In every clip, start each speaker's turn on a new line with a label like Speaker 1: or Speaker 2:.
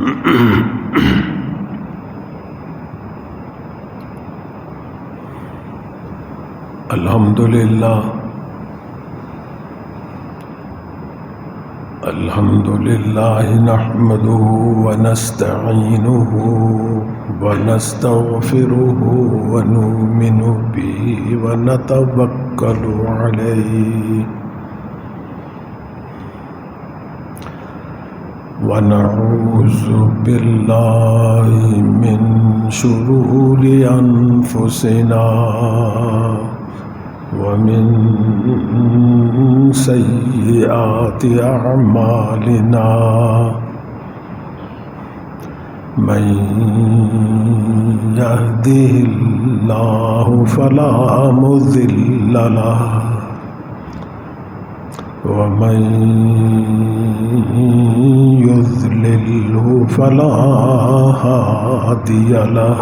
Speaker 1: الحمد لله نحمده ونستعينه ونستغفره ونؤمن به ونتوكل عليه ونعوذ بالله من شرور أنفسنا ومن سيئات أعمالنا من يهده الله فلا مضل له ومن يضلله فلا هادي له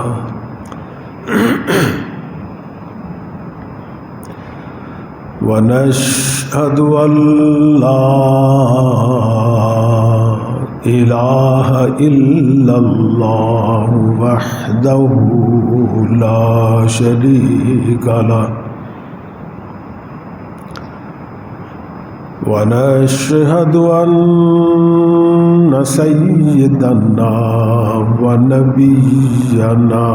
Speaker 1: ونشهد أن لا إله إلا الله وحده لا شريك له ونشهد أن سيدنا ونبينا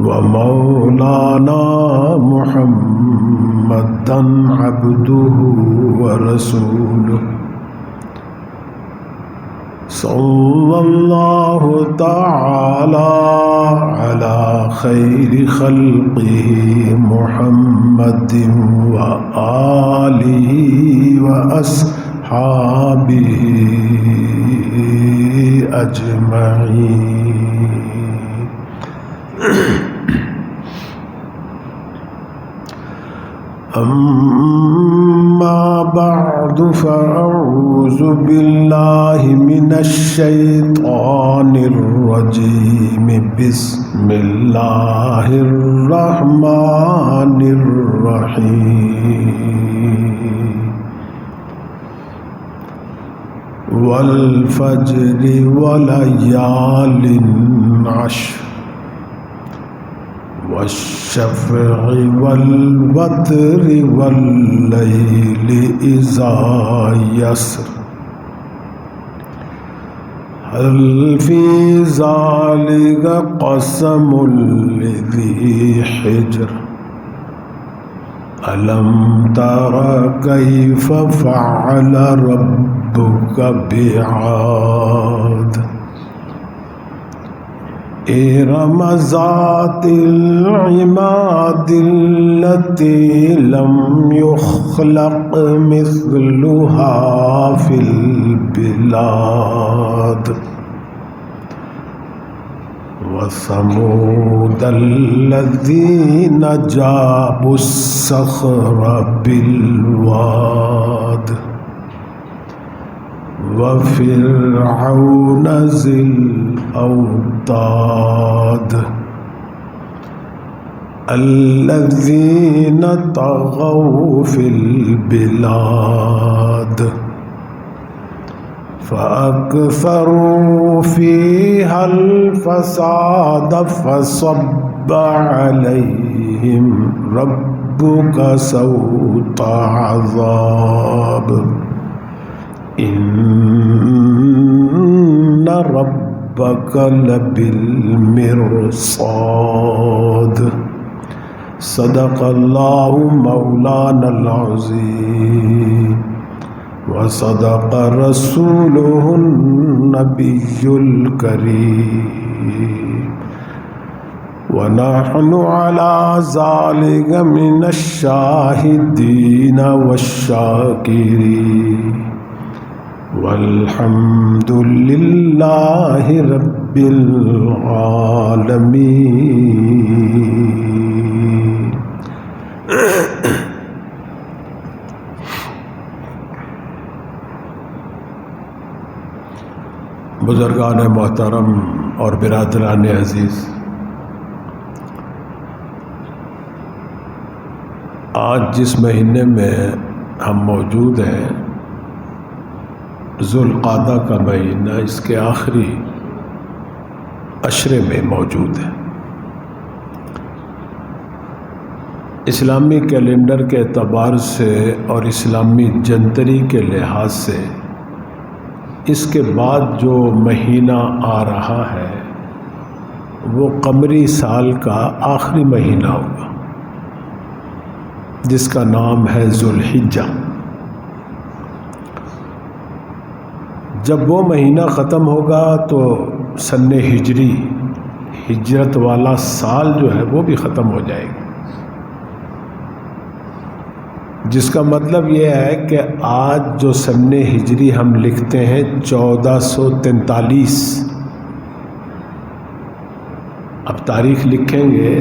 Speaker 1: ومولانا محمدا عبده ورسوله صلى الله تعالى على خير خلقه محمد وآله وأصحابه أجمعين. أما بعد فأعوذ بالله من الشيطان الرجيم. بسم الله الرحمن الرحيم. والفجر وليال عشر والشفع والوتر والليل إذا يسر هل في ذلك قسم لذي حجر ألم تر كيف فعل ربك بعاد إرم ذات العماد التي لم يخلق مثلها في البلاد وثمود الذين جابوا الصخر بالواد وفرعون ذي الأوتاد الذين طغوا في البلاد فأكثروا فيها الفساد فصب عليهم ربك سوط عذاب إن ربك لبالمرصاد. صدق الله مولانا العظيم وصدق رسوله النبي الكريم ونحن على ذلك من الشاهدين والشاكرين والحمد لله رب العالمين. بزرگان محترم اور برادران عزیز، آج جس مہینے میں ہم موجود ہیں ذوالقعدہ کا مہینہ اس کے آخری عشرے میں موجود ہے۔ اسلامی کیلنڈر کے اعتبار سے اور اسلامی جنتری کے لحاظ سے اس کے بعد جو مہینہ آ رہا ہے وہ قمری سال کا آخری مہینہ ہوگا، جس کا نام ہے ذوالحجہ۔ جب وہ مہینہ ختم ہوگا تو سن ہجری، ہجرت والا سال جو ہے وہ بھی ختم ہو جائے گا، جس کا مطلب یہ ہے کہ آج جو سن ہجری ہم لکھتے ہیں 1443، اب تاریخ لکھیں گے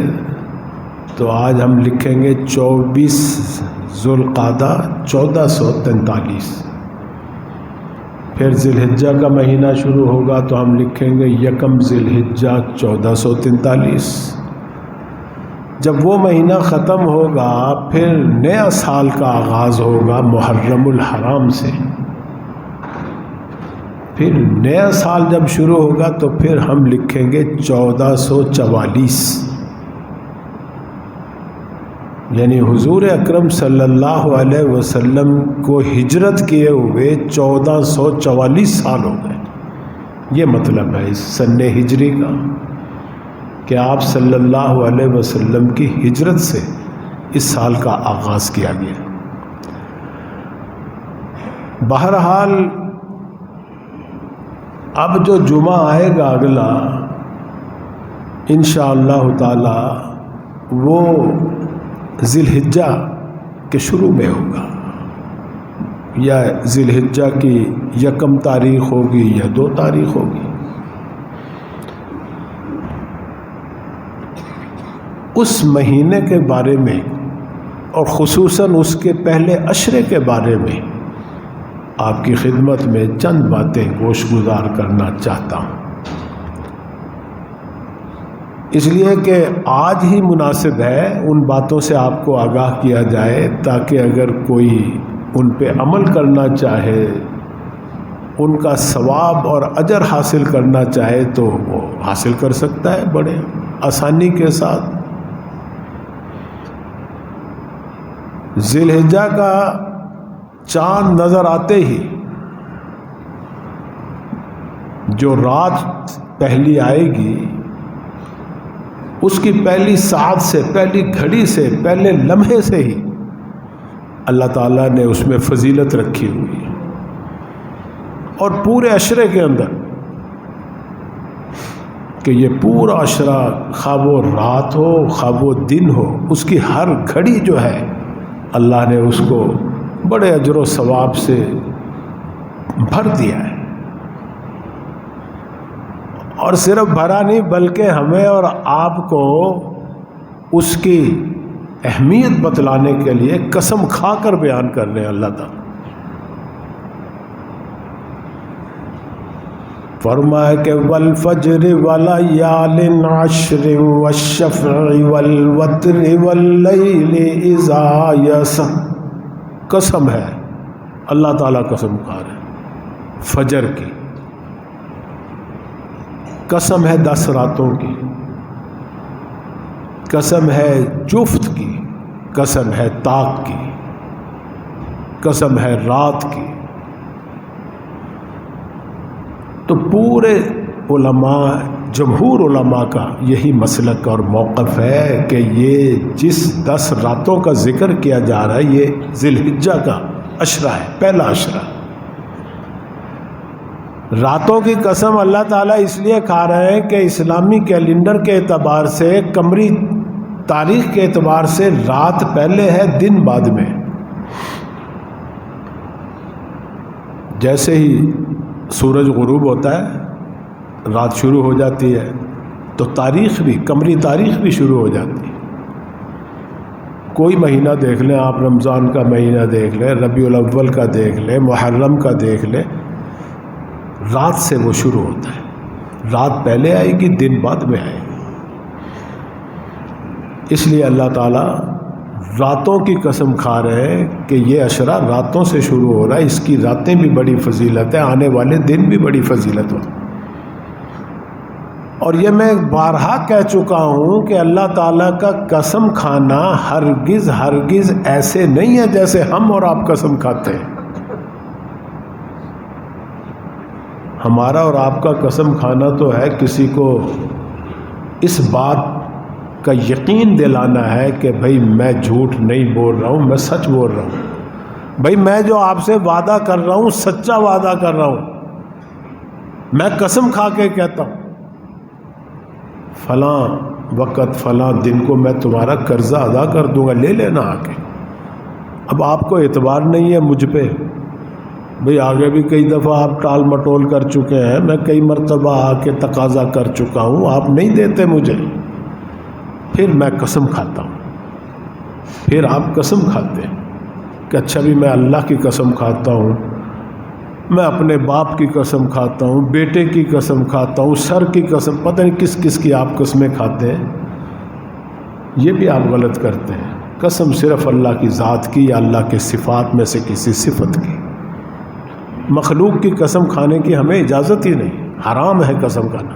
Speaker 1: تو آج ہم لکھیں گے 24 ذوالقعدہ 1443۔ پھر ذی الحجہ کا مہینہ شروع ہوگا تو ہم لکھیں گے 1 ذی الحجہ 1443۔ جب وہ مہینہ ختم ہوگا پھر نیا سال کا آغاز ہوگا محرم الحرام سے۔ پھر نیا سال جب شروع ہوگا تو پھر ہم لکھیں گے 1444، یعنی حضور اکرم صلی اللہ علیہ وسلم کو ہجرت کیے ہوئے 1444 سال ہو گئے۔ یہ مطلب ہے اس سن ہجری کا کہ آپ صلی اللہ علیہ وسلم کی ہجرت سے اس سال کا آغاز کیا گیا۔ بہرحال اب جو جمعہ آئے گا اگلا انشاءاللہ تعالی وہ ذی الحجہ کے شروع میں ہوگا، یا ذی الحجہ کی 1 تاریخ ہوگی یا 2 تاریخ ہوگی۔ اس مہینے کے بارے میں اور خصوصاً اس کے پہلے عشرے کے بارے میں آپ کی خدمت میں چند باتیں گوش گزار کرنا چاہتا ہوں، اس لیے کہ آج ہی مناسب ہے ان باتوں سے آپ کو آگاہ کیا جائے، تاکہ اگر کوئی ان پہ عمل کرنا چاہے، ان کا ثواب اور اجر حاصل کرنا چاہے تو وہ حاصل کر سکتا ہے بڑے آسانی کے ساتھ۔ ذی الحجہ کا چاند نظر آتے ہی جو رات پہلی آئے گی اس کی پہلی ساعت سے، پہلی گھڑی سے، پہلے لمحے سے ہی اللہ تعالیٰ نے اس میں فضیلت رکھی ہوئی ہے، اور پورے عشرے کے اندر کہ یہ پورا عشرہ خواہ وہ رات ہو خواہ وہ دن ہو، اس کی ہر گھڑی جو ہے اللہ نے اس کو بڑے اجر و ثواب سے بھر دیا ہے۔ اور صرف بھرا نہیں بلکہ ہمیں اور آپ کو اس کی اہمیت بتلانے کے لیے قسم کھا کر بیان کر رہے ہیں اللہ تعالیٰ۔ فرمایا کہ والفجر ولیال عشر والشفع والوتر واللیل اذا یسر، قسم ہے اللہ تعالیٰ قسم کھا رہے ہیں فجر کی، قسم ہے 10 راتوں کی، قسم ہے جفت کی، قسم ہے طاق کی، قسم ہے رات کی۔ تو پورے علماء، جمہور علماء کا یہی مسلک اور موقف ہے کہ یہ جس 10 راتوں کا ذکر کیا جا رہا ہے یہ ذی الحجہ کا عشرہ ہے، پہلا عشرہ۔ راتوں کی قسم اللہ تعالیٰ اس لیے کھا رہے ہیں کہ اسلامی کیلنڈر کے اعتبار سے، قمری تاریخ کے اعتبار سے رات پہلے ہے دن بعد میں۔ جیسے ہی سورج غروب ہوتا ہے رات شروع ہو جاتی ہے، تو تاریخ بھی، قمری تاریخ بھی شروع ہو جاتی ہے۔ کوئی مہینہ دیکھ لیں آپ، رمضان کا مہینہ دیکھ لیں، ربیع الاول کا دیکھ لیں، محرم کا دیکھ لیں، رات سے وہ شروع ہوتا ہے۔ رات پہلے آئے گی، دن بعد میں آئے گی۔ اس لیے اللہ تعالیٰ راتوں کی قسم کھا رہے ہیں کہ یہ عشرہ راتوں سے شروع ہو رہا ہے، اس کی راتیں بھی بڑی فضیلت ہے، آنے والے دن بھی بڑی فضیلت ہو. اور یہ میں بارہا کہہ چکا ہوں کہ اللہ تعالیٰ کا قسم کھانا ہرگز ہرگز ایسے نہیں ہے جیسے ہم اور آپ قسم کھاتے ہیں. ہمارا اور آپ کا قسم کھانا تو ہے کسی کو اس بات کا یقین دلانا ہے کہ بھئی میں جھوٹ نہیں بول رہا ہوں، میں سچ بول رہا ہوں. بھئی میں جو آپ سے وعدہ کر رہا ہوں سچا وعدہ کر رہا ہوں. میں قسم کھا کے کہتا ہوں فلاں وقت فلاں دن کو میں تمہارا قرضہ ادا کر دوں گا، لے لینا آ کے. اب آپ کو اعتبار نہیں ہے مجھ پہ، بھئی آگے بھی کئی دفعہ آپ ٹال مٹول کر چکے ہیں، میں کئی مرتبہ آ کے تقاضا کر چکا ہوں، آپ نہیں دیتے مجھے. پھر میں قسم کھاتا ہوں، پھر آپ قسم کھاتے ہیں کہ اچھا بھی میں اللہ کی قسم کھاتا ہوں، میں اپنے باپ کی قسم کھاتا ہوں، بیٹے کی قسم کھاتا ہوں، سر کی قسم، پتہ نہیں کس کس کی آپ قسمیں کھاتے ہیں. یہ بھی آپ غلط کرتے ہیں. قسم صرف اللہ کی ذات کی یا اللہ کے صفات میں سے کسی صفت کی. مخلوق کی قسم کھانے کی ہمیں اجازت ہی نہیں، حرام ہے قسم کھانا.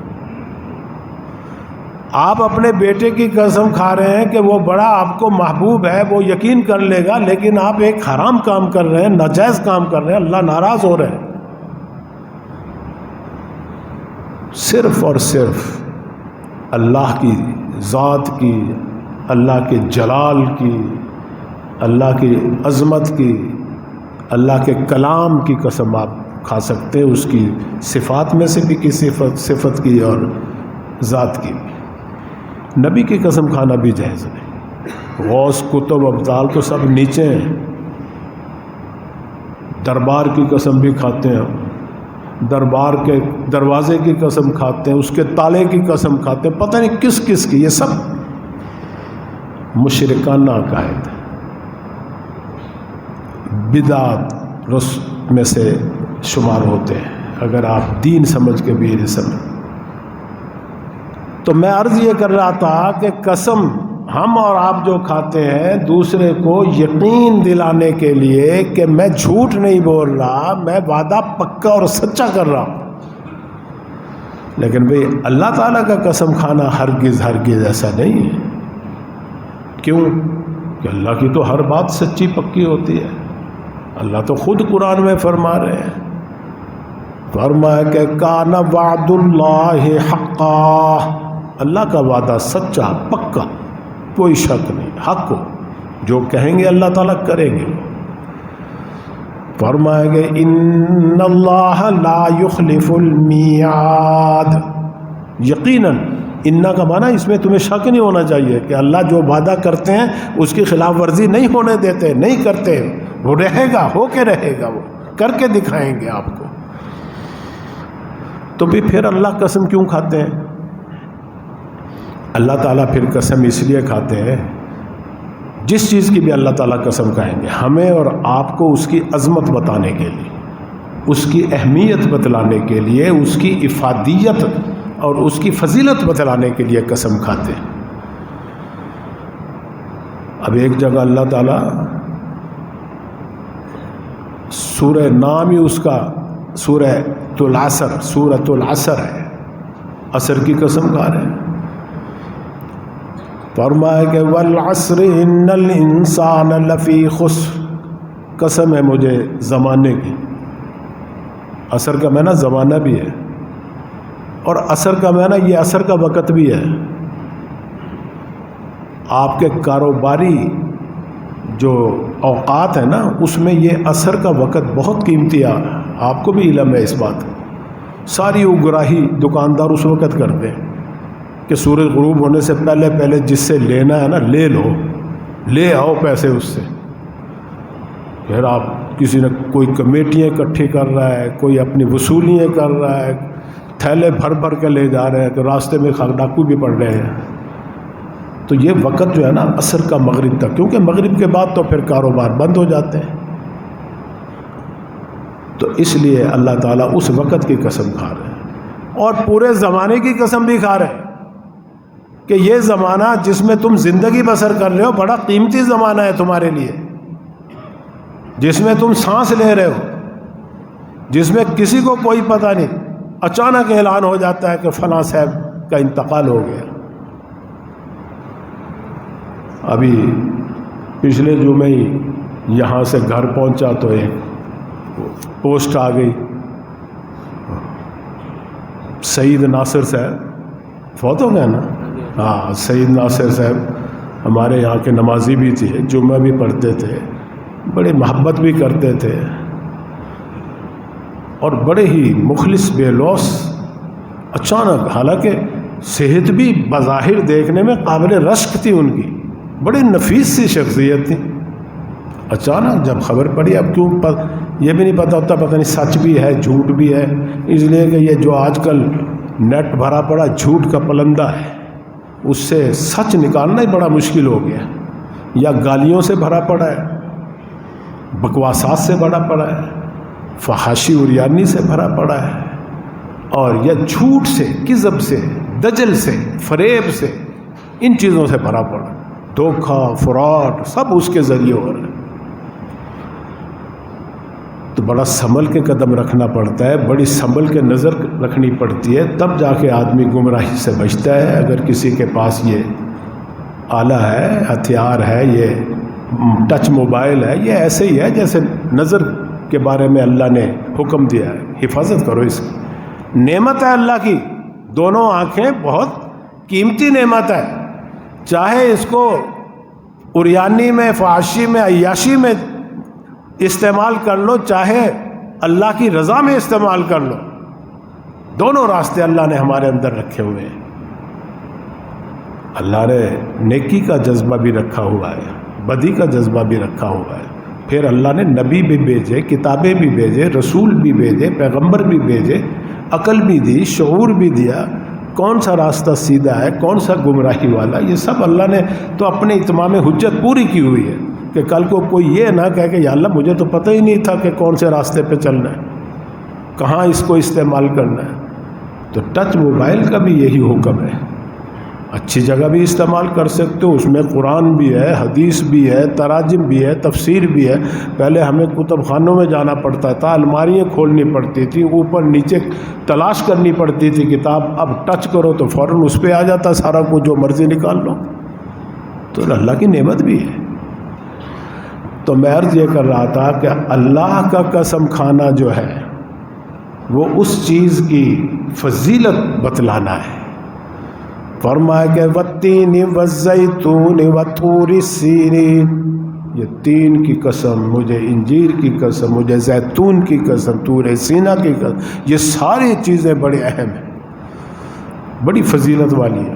Speaker 1: آپ اپنے بیٹے کی قسم کھا رہے ہیں کہ وہ بڑا آپ کو محبوب ہے، وہ یقین کر لے گا، لیکن آپ ایک حرام کام کر رہے ہیں، ناجائز کام کر رہے ہیں، اللہ ناراض ہو رہے ہیں. صرف اور صرف اللہ کی ذات کی، اللہ کے جلال کی، اللہ کی عظمت کی، اللہ کے کلام کی قسم آپ کھا سکتے ہیں، اس کی صفات میں سے بھی کسی صفت کی اور ذات کی. نبی کی قسم کھانا بھی جائز نہیں. غوث کتب ابدال تو سب نیچے ہیں. دربار کی قسم بھی کھاتے ہیں، دربار کے دروازے کی قسم کھاتے ہیں، اس کے تالے کی قسم کھاتے ہیں، پتہ نہیں کس کس کی. یہ سب مشرکانہ عقائد ہے، بدعت میں سے شمار ہوتے ہیں اگر آپ دین سمجھ کے بھی یہ سمجھ. تو میں عرض یہ کر رہا تھا کہ قسم ہم اور آپ جو کھاتے ہیں دوسرے کو یقین دلانے کے لیے کہ میں جھوٹ نہیں بول رہا، میں وعدہ پکا اور سچا کر رہا ہوں. لیکن بھئی اللہ تعالیٰ کا قسم کھانا ہرگز ہرگز ایسا نہیں ہے. کیوں؟ کہ اللہ کی تو ہر بات سچی پکی ہوتی ہے. اللہ تو خود قرآن میں فرما رہے ہیں، فرمایا کہ کان وعد اللہ حقا، اللہ کا وعدہ سچا پکا، کوئی شک نہیں، حق ہو، جو کہیں گے اللہ تعالیٰ کریں گے. فرمایا کہ ان اللہ لا یخلف المیعاد. یقیناً انا کا معنی اس میں تمہیں شک نہیں ہونا چاہیے کہ اللہ جو وعدہ کرتے ہیں اس کی خلاف ورزی نہیں ہونے دیتے، نہیں کرتے. وہ رہے گا، ہو کے رہے گا، وہ کر کے دکھائیں گے آپ کو. تو بھی پھر اللہ قسم کیوں کھاتے ہیں؟ اللہ تعالیٰ پھر قسم اس لیے کھاتے ہیں، جس چیز کی بھی اللہ تعالیٰ قسم کھائیں گے ہمیں اور آپ کو اس کی عظمت بتانے کے لیے، اس کی اہمیت بتلانے کے لیے، اس کی افادیت اور اس کی فضیلت بتلانے کے لیے قسم کھاتے ہیں. اب ایک جگہ اللہ تعالیٰ سورہ نام ہی اس کا سورۃ العصر ہے، عصر کی قسم کھا رہے ہیں. فرمایا کہ والعصر ان الانسان لفی خسر، قسم ہے مجھے زمانے کی. عصر کا معنی زمانہ بھی ہے اور عصر کا معنی یہ عصر کا وقت بھی ہے. آپ کے کاروباری جو اوقات ہیں نا اس میں یہ عصر کا وقت بہت قیمتی ہے. آپ کو بھی علم ہے اس بات. ساری اگراہی دکاندار اس وقت کرتے ہیں کہ سورج غروب ہونے سے پہلے پہلے جس سے لینا ہے نا لے لو، لے آؤ پیسے اس سے. پھر آپ کسی نے کوئی کمیٹیاں اکٹھی کر رہا ہے، کوئی اپنی وصولیاں کر رہا ہے، تھیلے بھر بھر کے لے جا رہے ہیں تو راستے میں ڈاکو بھی پڑ رہے ہیں. تو یہ وقت جو ہے نا عصر کا مغرب تک، کیونکہ مغرب کے بعد تو پھر کاروبار بند ہو جاتے ہیں، تو اس لیے اللہ تعالیٰ اس وقت کی قسم کھا رہے ہیں اور پورے زمانے کی قسم بھی کھا رہے ہیں کہ یہ زمانہ جس میں تم زندگی بسر کر رہے ہو بڑا قیمتی زمانہ ہے تمہارے لیے، جس میں تم سانس لے رہے ہو، جس میں کسی کو کوئی پتہ نہیں، اچانک اعلان ہو جاتا ہے کہ فلاں صاحب کا انتقال ہو گیا۔ ابھی پچھلے جمعے ہی یہاں سے گھر پہنچا تو ایک پوسٹ آ گئی، سعید ناصر صاحب فوت ہو گئے نا؟ ہاں، سعید ناصر صاحب ہمارے یہاں کے نمازی بھی تھے، جمعہ بھی پڑھتے تھے، بڑے محبت بھی کرتے تھے، اور بڑے ہی مخلص بے لوث۔ اچانک، حالانکہ صحت بھی بظاہر دیکھنے میں قابل رشک تھی ان کی، بڑی نفیس سی شخصیت تھی، اچانک جب خبر پڑی، اب کیوں یہ بھی نہیں پتہ ہوتا، پتہ نہیں سچ بھی ہے جھوٹ بھی ہے، اس لیے کہ یہ جو آج کل نیٹ بھرا پڑا جھوٹ کا پلندہ ہے، اس سے سچ نکالنا ہی بڑا مشکل ہو گیا، یا گالیوں سے بھرا پڑا ہے، بکواسات سے بھرا پڑا ہے، فحاشی عریانی سے بھرا پڑا ہے، اور یا جھوٹ سے، کذب سے، دجل سے، فریب سے، ان چیزوں سے بھرا پڑا، دھوکہ، فراڈ، سب اس کے ذریعے ہو رہا ہے۔ تو بڑا سنبھل کے قدم رکھنا پڑتا ہے، بڑی سنبھل کے نظر رکھنی پڑتی ہے، تب جا کے آدمی گمراہی سے بچتا ہے۔ اگر کسی کے پاس یہ آلہ ہے، ہتھیار ہے، یہ ٹچ موبائل ہے، یہ ایسے ہی ہے جیسے نظر کے بارے میں اللہ نے حکم دیا ہے، حفاظت کرو اس کی، نعمت ہے اللہ کی، دونوں آنکھیں بہت قیمتی نعمت ہے، چاہے اس کو عریانی میں، فحاشی میں، عیاشی میں استعمال کر لو، چاہے اللہ کی رضا میں استعمال کر لو، دونوں راستے اللہ نے ہمارے اندر رکھے ہوئے ہیں۔ اللہ نے نیکی کا جذبہ بھی رکھا ہوا ہے، بدی کا جذبہ بھی رکھا ہوا ہے، پھر اللہ نے نبی بھی بھیجے، کتابیں بھی بھیجے، رسول بھی بھیجے، پیغمبر بھی بھیجے، عقل بھی دی، شعور بھی دیا، کون سا راستہ سیدھا ہے، کون سا گمراہی والا، یہ سب اللہ نے تو اپنے اتمام حجت پوری کی ہوئی ہے، کہ کل کو کوئی یہ نہ کہے کہ یا اللہ مجھے تو پتہ ہی نہیں تھا کہ کون سے راستے پہ چلنا ہے، کہاں اس کو استعمال کرنا ہے۔ تو ٹچ موبائل کا بھی یہی حکم ہے، اچھی جگہ بھی استعمال کر سکتے ہو، اس میں قرآن بھی ہے، حدیث بھی ہے، تراجم بھی ہے، تفسیر بھی ہے۔ پہلے ہمیں کتب خانوں میں جانا پڑتا تھا، الماریاں کھولنی پڑتی تھی، اوپر نیچے تلاش کرنی پڑتی تھی کتاب، اب ٹچ کرو تو فوراً اس پہ آ جاتا سارا کچھ، جو مرضی نکال لو، تو اللہ کی نعمت بھی ہے۔ تو میں عرض یہ کر رہا تھا کہ اللہ کا قسم کھانا جو ہے وہ اس چیز کی فضیلت بتلانا ہے۔ فرمایا کہ والتین والزیتون وطور سینین، یہ تین کی قسم، مجھے انجیر کی قسم، مجھے زیتون کی قسم، طور سینا کی قسم، یہ ساری چیزیں بڑی اہم ہیں، بڑی فضیلت والی ہے۔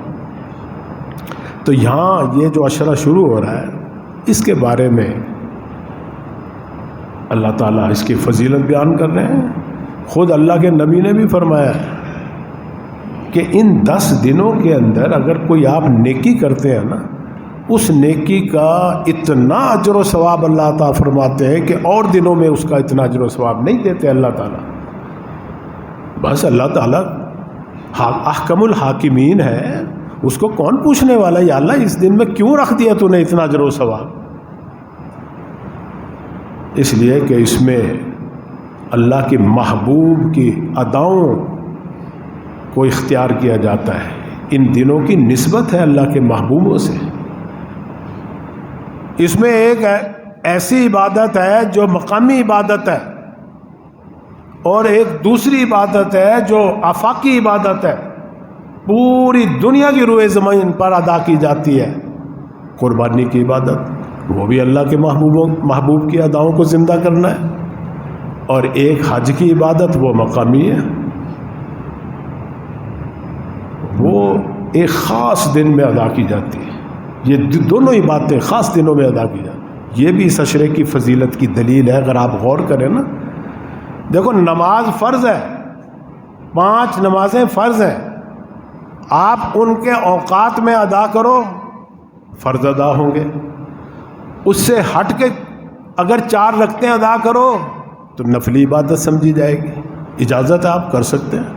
Speaker 1: تو یہاں یہ جو عشرہ شروع ہو رہا ہے، اس کے بارے میں اللہ تعالیٰ اس کی فضیلت بیان کر رہے ہیں۔ خود اللہ کے نبی نے بھی فرمایا کہ ان 10 دنوں کے اندر اگر کوئی آپ نیکی کرتے ہیں نا، اس نیکی کا اتنا اجر و ثواب اللہ تعالیٰ فرماتے ہیں کہ اور دنوں میں اس کا اتنا اجر و ثواب نہیں دیتے اللہ تعالیٰ۔ بس اللہ تعالیٰ احکم الحاکمین ہے، اس کو کون پوچھنے والا، یا اللہ اس دن میں کیوں رکھ دیا تو نے اتنا اجر و ثواب؟ اس لیے کہ اس میں اللہ کے محبوب کی اداؤں کو اختیار کیا جاتا ہے، ان دنوں کی نسبت ہے اللہ کے محبوبوں سے۔ اس میں ایک ایسی عبادت ہے جو مقامی عبادت ہے، اور ایک دوسری عبادت ہے جو آفاقی عبادت ہے، پوری دنیا کی روئے زمین پر ادا کی جاتی ہے، قربانی کی عبادت، وہ بھی اللہ کے محبوب کی اداؤں کو زندہ کرنا ہے، اور ایک حج کی عبادت وہ مقامی ہے، وہ ایک خاص دن میں ادا کی جاتی ہے۔ یہ دونوں ہی باتیں خاص دنوں میں ادا کی جاتی ہیں، یہ بھی اس عشرے کی فضیلت کی دلیل ہے۔ اگر آپ غور کریں نا، دیکھو نماز فرض ہے، 5 نمازیں فرض ہیں، آپ ان کے اوقات میں ادا کرو، فرض ادا ہوں گے۔ اس سے ہٹ کے اگر 4 رکعتیں ادا کرو تو نفلی عبادت سمجھی جائے گی، اجازت ہے، آپ کر سکتے ہیں۔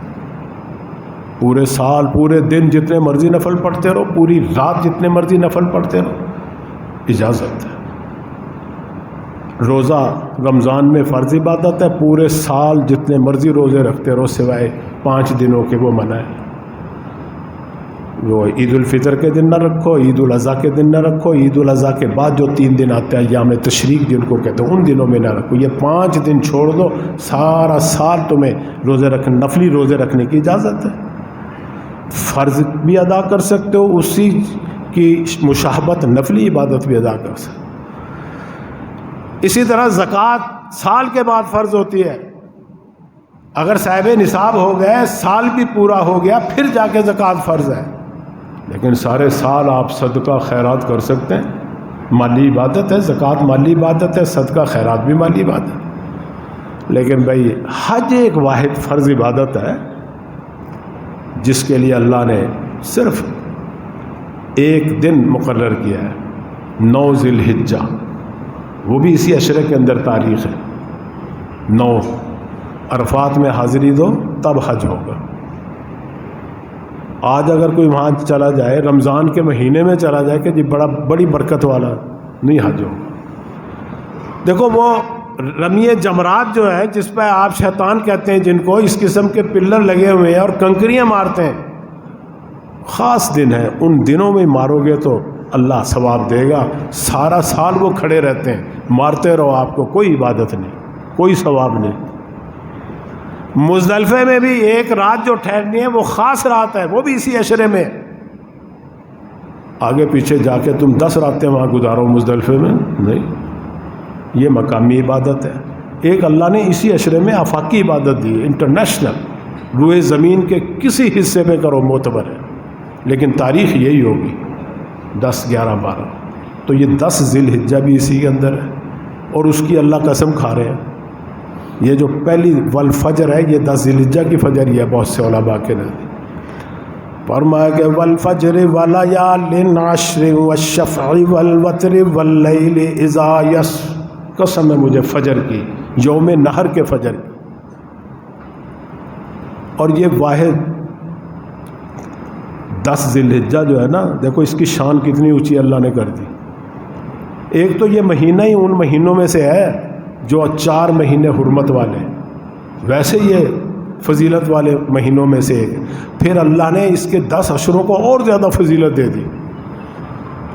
Speaker 1: پورے سال پورے دن جتنے مرضی نفل پڑھتے رہو، پوری رات جتنے مرضی نفل پڑھتے رہو، اجازت ہے۔ روزہ رمضان میں فرض عبادت ہے، پورے سال جتنے مرضی روزے رکھتے رہو سوائے 5 دنوں کے، وہ منع ہے۔ وہ عید الفطر کے دن نہ رکھو، عید الاضحیٰ کے دن نہ رکھو، عید الاضحیٰ کے بعد جو 3 دن آتے ہیں ایام تشریق جن کو کہتے ہیں، ان دنوں میں نہ رکھو۔ یہ 5 دن چھوڑ دو، سارا سال تمہیں روزے رکھنے، نفلی روزے رکھنے کی اجازت ہے۔ فرض بھی ادا کر سکتے ہو، اسی کی مشابہت نفلی عبادت بھی ادا کر سکتے ہو۔ اسی طرح زکوٰۃ سال کے بعد فرض ہوتی ہے۔ اگر صاحب نصاب ہو گئے، سال بھی پورا ہو گیا، پھر جا کے زکوٰۃ فرض ہے، لیکن سارے سال آپ صدقہ خیرات کر سکتے ہیں۔ مالی عبادت ہے، زکوٰۃ مالی عبادت ہے، صدقہ خیرات بھی مالی عبادت ہے۔ لیکن بھائی حج ایک واحد فرض عبادت ہے جس کے لیے اللہ نے صرف ایک دن مقرر کیا ہے، 9 ذی الحجہ، وہ بھی اسی عشرے کے اندر تاریخ ہے 9۔ عرفات میں حاضری دو تب حج ہوگا۔ آج اگر کوئی وہاں چلا جائے، رمضان کے مہینے میں چلا جائے کہ جی بڑی برکت والا، نہیں حج ہوگا۔ دیکھو وہ رمی جمرات جو ہے، جس پہ آپ شیطان کہتے ہیں جن کو، اس قسم کے پلر لگے ہوئے ہیں اور کنکریاں مارتے ہیں، خاص دن ہے، ان دنوں میں مارو گے تو اللہ ثواب دے گا۔ سارا سال وہ کھڑے رہتے ہیں، مارتے رہو، آپ کو کوئی عبادت نہیں، کوئی ثواب نہیں۔ مزدلفے میں بھی ایک رات جو ٹھہرنی ہے وہ خاص رات ہے، وہ بھی اسی عشرے میں۔ آگے پیچھے جا کے تم 10 راتیں وہاں گزارو مزدلفے میں، نہیں، یہ مقامی عبادت ہے۔ ایک اللہ نے اسی عشرے میں آفاقی عبادت دی ہے، انٹرنیشنل، روئے زمین کے کسی حصے میں کرو معتبر ہے، لیکن تاریخ یہی ہوگی 10، 11، 12۔ تو یہ 10 ذی الحجہ بھی اسی کے اندر ہے، اور اس کی اللہ قسم کھا رہے ہیں۔ یہ جو پہلی والفجر ہے، یہ 10 ذی الحجہ کی فجر ہی ہے بہت سے علماء کے نزدیک۔ فرمایا کہ والفجر ولیال عشر والشفع والوتر واللیل اذا یسر، قسم ہے مجھے فجر کی، یوم نحر کے فجر کی۔ اور یہ واحد 10 ذی الحجہ جو ہے نا، دیکھو اس کی شان کتنی اونچی اللہ نے کر دی۔ ایک تو یہ مہینہ ہی ان مہینوں میں سے ہے جو 4 مہینے حرمت والے، ویسے یہ فضیلت والے مہینوں میں سے ایک۔ پھر اللہ نے اس کے 10 عشروں کو اور زیادہ فضیلت دے دی،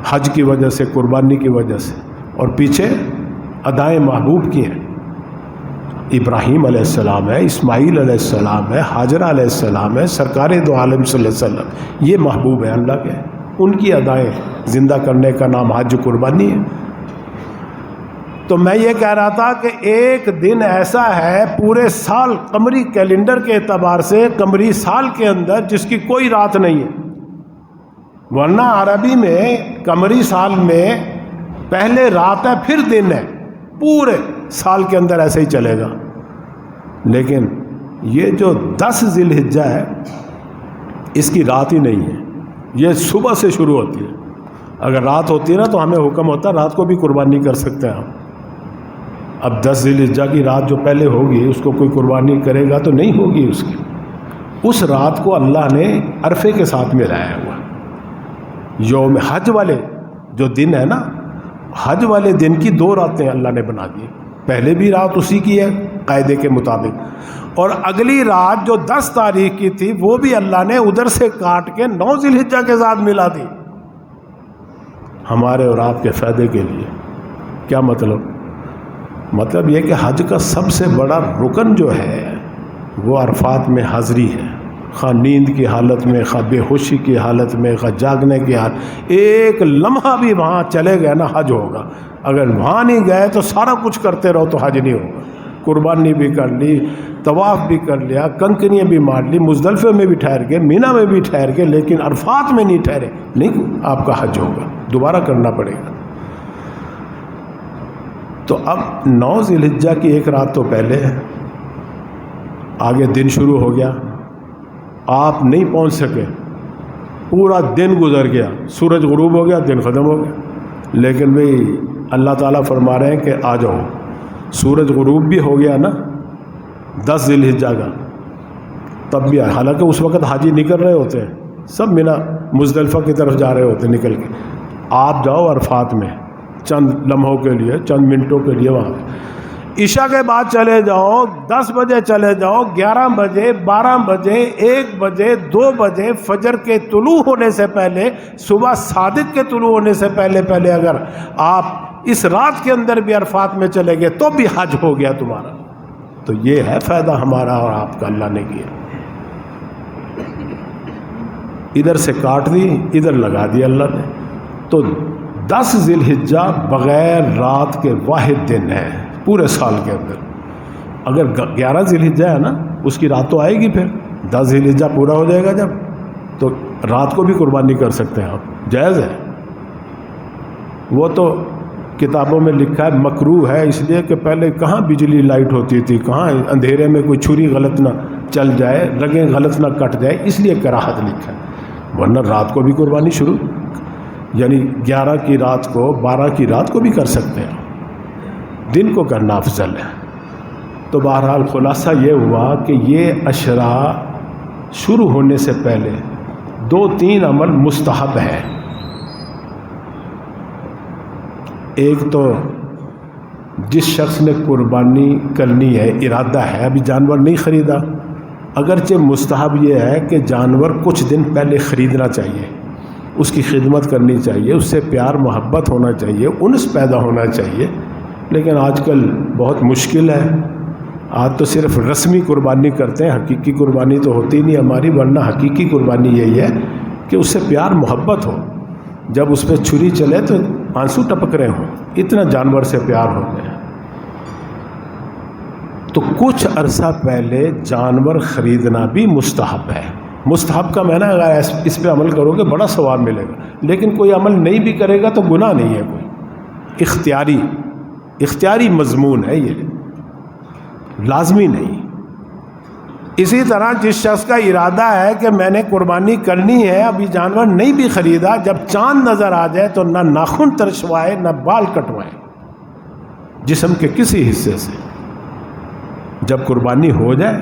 Speaker 1: حج کی وجہ سے، قربانی کی وجہ سے، اور پیچھے ادائیں محبوب کی ہیں۔ ابراہیم علیہ السلام ہے، اسماعیل علیہ السلام ہے، حاجرہ علیہ السلام ہے، سرکار دو عالم صلی اللہ علیہ وسلم، یہ محبوب ہے اللہ کے، ان کی ادائیں زندہ کرنے کا نام حج قربانی ہے۔ تو میں یہ کہہ رہا تھا کہ ایک دن ایسا ہے پورے سال، قمری کیلنڈر کے اعتبار سے قمری سال کے اندر، جس کی کوئی رات نہیں ہے، ورنہ عربی میں قمری سال میں پہلے رات ہے پھر دن ہے، پورے سال کے اندر ایسے ہی چلے گا۔ لیکن یہ جو 10 ذی الحجہ ہے، اس کی رات ہی نہیں ہے، یہ صبح سے شروع ہوتی ہے۔ اگر رات ہوتی ہے نا تو ہمیں حکم ہوتا ہے رات کو بھی قربانی کر سکتے ہیں ہم۔ اب 10 ذی الحجہ کی رات جو پہلے ہوگی، اس کو کوئی قربانی کرے گا تو نہیں ہوگی اس کی۔ اس رات کو اللہ نے عرفے کے ساتھ ملایا ہوا۔ یوم حج والے جو دن ہے نا، حج والے دن کی 2 راتیں اللہ نے بنا دی، پہلے بھی رات اسی کی ہے قاعدے کے مطابق، اور اگلی رات جو 10 تاریخ کی تھی وہ بھی اللہ نے ادھر سے کاٹ کے 9 ذی الحجہ کے ساتھ ملا دی، ہمارے اور آپ کے فائدے کے لیے۔ کیا مطلب یہ کہ حج کا سب سے بڑا رکن جو ہے وہ عرفات میں حاضری ہے، خواہ نیند کی حالت میں، خواہ بے ہوشی کی حالت میں، خواہ جاگنے کی حالت، ایک لمحہ بھی وہاں چلے گئے نا حج ہوگا۔ اگر وہاں نہیں گئے تو سارا کچھ کرتے رہو تو حج نہیں ہوگا۔ قربانی بھی کر لی، طواف بھی کر لیا، کنکریاں بھی مار لی، مزدلفے میں بھی ٹھہر گئے، مینا میں بھی ٹھہر گئے، لیکن عرفات میں نہیں ٹھہرے، نہیں آپ کا حج ہوگا، دوبارہ کرنا پڑے گا۔ تو اب 9 ذی الحجہ کی ایک رات تو پہلے ہے، آگے دن شروع ہو گیا، آپ نہیں پہنچ سکے، پورا دن گزر گیا، سورج غروب ہو گیا، دن ختم ہو گیا، لیکن بھئی اللہ تعالیٰ فرما رہے ہیں کہ آ جاؤ، سورج غروب بھی ہو گیا نا 10 ذی الحجہ کا، تب بھی حالانکہ اس وقت حاجی نکل رہے ہوتے ہیں، سب مینا مزدلفہ کی طرف جا رہے ہوتے ہیں نکل کے. آپ جاؤ عرفات میں چند لمحوں کے لیے، چند منٹوں کے لیے وہاں. عشاء کے بعد چلے جاؤ، 10 بجے چلے جاؤ، 11 بجے، 12 بجے، 1 بجے، 2 بجے، فجر کے طلوع ہونے سے پہلے، صبح صادق کے طلوع ہونے سے پہلے اگر آپ اس رات کے اندر بھی عرفات میں چلے گئے تو بھی حج ہو گیا تمہارا. تو یہ ہے فائدہ ہمارا اور آپ کا اللہ نے کیا. ادھر سے کاٹ دی، ادھر لگا دی اللہ نے. تو 10 ذی الحجہ بغیر رات کے واحد دن ہے پورے سال کے اندر. اگر 11 ذی الحجہ ہے نا، اس کی رات تو آئے گی، پھر 10 ذی الحجہ پورا ہو جائے گا جب، تو رات کو بھی قربانی کر سکتے ہیں آپ، جائز ہے. وہ تو کتابوں میں لکھا ہے مکروہ ہے، اس لیے کہ پہلے کہاں بجلی لائٹ ہوتی تھی، کہاں اندھیرے میں کوئی چھری غلط نہ چل جائے، رگیں غلط نہ کٹ جائے، اس لیے کراہت لکھا ہے. ورنہ رات کو بھی قربانی شروع، یعنی 11 کی رات کو، 12 کی رات کو بھی کر سکتے ہیں، دن کو کرنا افضل ہے. تو بہرحال خلاصہ یہ ہوا کہ یہ عشرہ شروع ہونے سے پہلے 2-3 عمل مستحب ہے. ایک تو جس شخص نے قربانی کرنی ہے، ارادہ ہے، ابھی جانور نہیں خریدا، اگرچہ مستحب یہ ہے کہ جانور کچھ دن پہلے خریدنا چاہیے، اس کی خدمت کرنی چاہیے، اس سے پیار محبت ہونا چاہیے، انس پیدا ہونا چاہیے. لیکن آج کل بہت مشکل ہے. آج تو صرف رسمی قربانی کرتے ہیں، حقیقی قربانی تو ہوتی نہیں ہماری. ورنہ حقیقی قربانی یہی ہے کہ اس سے پیار محبت ہو. جب اس پہ چھری چلے تو آنسو ٹپک رہے ہوں، اتنا جانور سے پیار ہو گیا. تو کچھ عرصہ پہلے جانور خریدنا بھی مستحب ہے. مستحب کا معنی اگر اس پہ عمل کرو گے بڑا ثواب ملے گا، لیکن کوئی عمل نہیں بھی کرے گا تو گناہ نہیں ہے کوئی. اختیاری مضمون ہے، یہ لازمی نہیں. اسی طرح جس شخص کا ارادہ ہے کہ میں نے قربانی کرنی ہے، ابھی جانور نہیں بھی خریدا، جب چاند نظر آ جائے تو نہ ناخن ترشوائے نہ بال کٹوائے جسم کے کسی حصے سے. جب قربانی ہو جائے،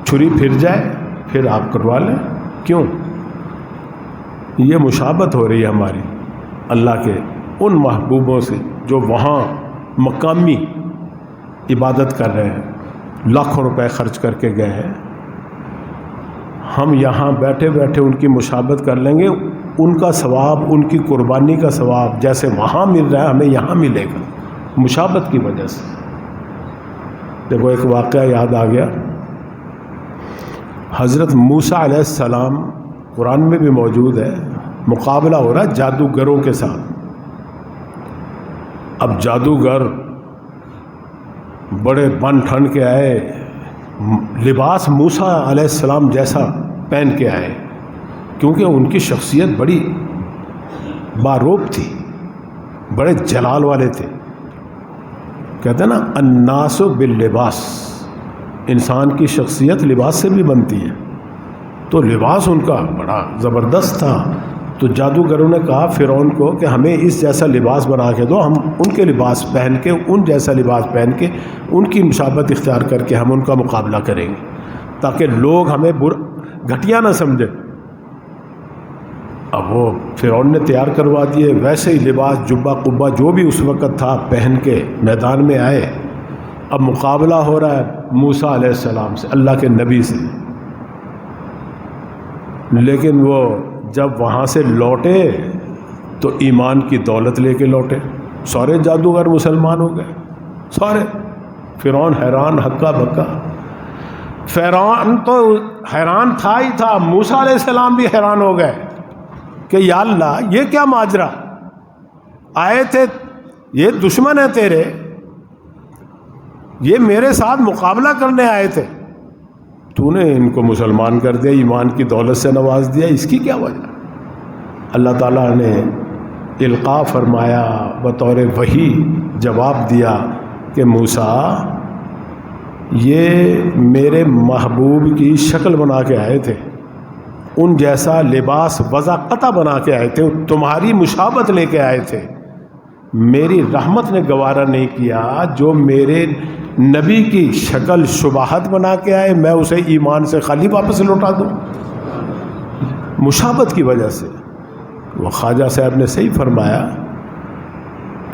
Speaker 1: چھری پھر جائے، پھر آپ کروا لیں. کیوں؟ یہ مشابہت ہو رہی ہے ہماری اللہ کے ان محبوبوں سے جو وہاں مقامی عبادت کر رہے ہیں، لاکھوں روپے خرچ کر کے گئے ہیں. ہم یہاں بیٹھے بیٹھے ان کی مشابہت کر لیں گے، ان کا ثواب، ان کی قربانی کا ثواب جیسے وہاں مل رہا ہے ہمیں یہاں ملے گا، مشابہت کی وجہ سے. دیکھو ایک واقعہ یاد آ گیا. حضرت موسیٰ علیہ السلام، قرآن میں بھی موجود ہے، مقابلہ ہو رہا ہے جادوگروں کے ساتھ. اب جادوگر بڑے بن ٹھن کے آئے، لباس موسیٰ علیہ السلام جیسا پہن کے آئے، کیونکہ ان کی شخصیت بڑی باروب تھی، بڑے جلال والے تھے. کہتے ہیں نا الناس باللباس، انسان کی شخصیت لباس سے بھی بنتی ہے. تو لباس ان کا بڑا زبردست تھا. تو جادوگروں نے کہا فرعون کو کہ ہمیں اس جیسا لباس بنا کے دو، ہم ان کے لباس پہن کے، ان جیسا لباس پہن کے، ان کی مشابہت اختیار کر کے ہم ان کا مقابلہ کریں گے، تاکہ لوگ ہمیں گھٹیا نہ سمجھے. اب وہ فرعون نے تیار کروا دیے، ویسے ہی لباس، جبہ قبہ جو بھی اس وقت تھا پہن کے میدان میں آئے. اب مقابلہ ہو رہا ہے موسیٰ علیہ السلام سے، اللہ کے نبی سے. لیکن وہ جب وہاں سے لوٹے تو ایمان کی دولت لے کے لوٹے. سارے جادوگر مسلمان ہو گئے، سارے. فرعون حیران ہکا بکا. فرعون تو حیران تھا ہی تھا، موسیٰ علیہ السلام بھی حیران ہو گئے کہ یا اللہ یہ کیا ماجرا، آئے تھے، یہ دشمن ہے تیرے، یہ میرے ساتھ مقابلہ کرنے آئے تھے، تو نے ان کو مسلمان کر دیا، ایمان کی دولت سے نواز دیا، اس کی کیا وجہ؟ اللہ تعالیٰ نے القاء فرمایا، بطور وحی جواب دیا کہ موسیٰ یہ میرے محبوب کی شکل بنا کے آئے تھے، ان جیسا لباس وضع قطع بنا کے آئے تھے، تمہاری مشابہت لے کے آئے تھے. میری رحمت نے گوارا نہیں کیا جو میرے نبی کی شکل شبہت بنا کے آئے، میں اسے ایمان سے خالی واپس لوٹا دوں؟ مشابہت کی وجہ سے۔ وہ خواجہ صاحب نے صحیح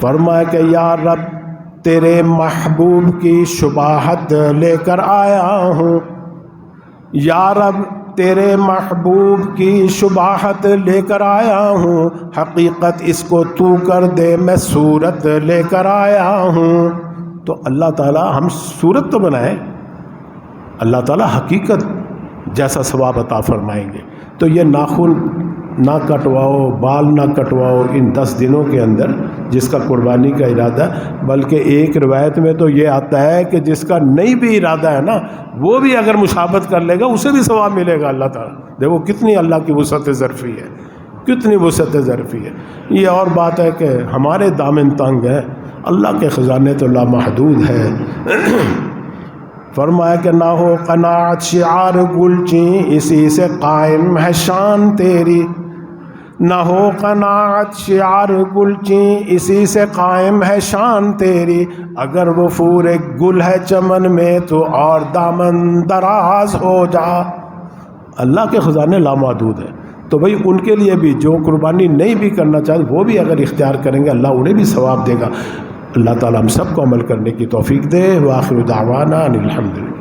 Speaker 1: فرمایا کہ یا رب تیرے محبوب کی شباہت لے کر آیا ہوں، یا رب تیرے محبوب کی شباہت لے کر آیا ہوں، حقیقت اس کو تو کر دے میں صورت لے کر آیا ہوں۔ تو اللہ تعالیٰ ہم صورت تو بنائیں، اللہ تعالیٰ حقیقت جیسا ثواب عطا فرمائیں گے۔ تو یہ ناخن نہ کٹواؤ، بال نہ کٹواؤ ان 10 دنوں کے اندر جس کا قربانی کا ارادہ ہے، بلکہ ایک روایت میں تو یہ آتا ہے کہ جس کا نہیں بھی ارادہ ہے نا، وہ بھی اگر مشابہت کر لے گا اسے بھی ثواب ملے گا اللہ تعالیٰ۔ دیکھو کتنی اللہ کی وسعت ظرفی ہے، کتنی وسعت ظرفی ہے۔ یہ اور بات ہے کہ ہمارے دامن تنگ ہے، اللہ کے خزانے تو لامحدود ہے۔ فرمایا کہ نہ ہو قناعت شعار گلچیں اسی سے قائم ہے شان تیری، نہ ہو قناعت شعار گلچیں اسی سے قائم ہے شان تیری، اگر وہ پورے گل ہے چمن میں تو اور دامن دراز ہو جا۔ اللہ کے خزانے لامحدود ہیں، تو بھئی ان کے لیے بھی جو قربانی نہیں بھی کرنا چاہتے وہ بھی اگر اختیار کریں گے اللہ انہیں بھی ثواب دے گا۔ اللہ تعالیٰ ہم سب کو عمل کرنے کی توفیق دے۔ وآخر دعوانا ان الحمدللہ۔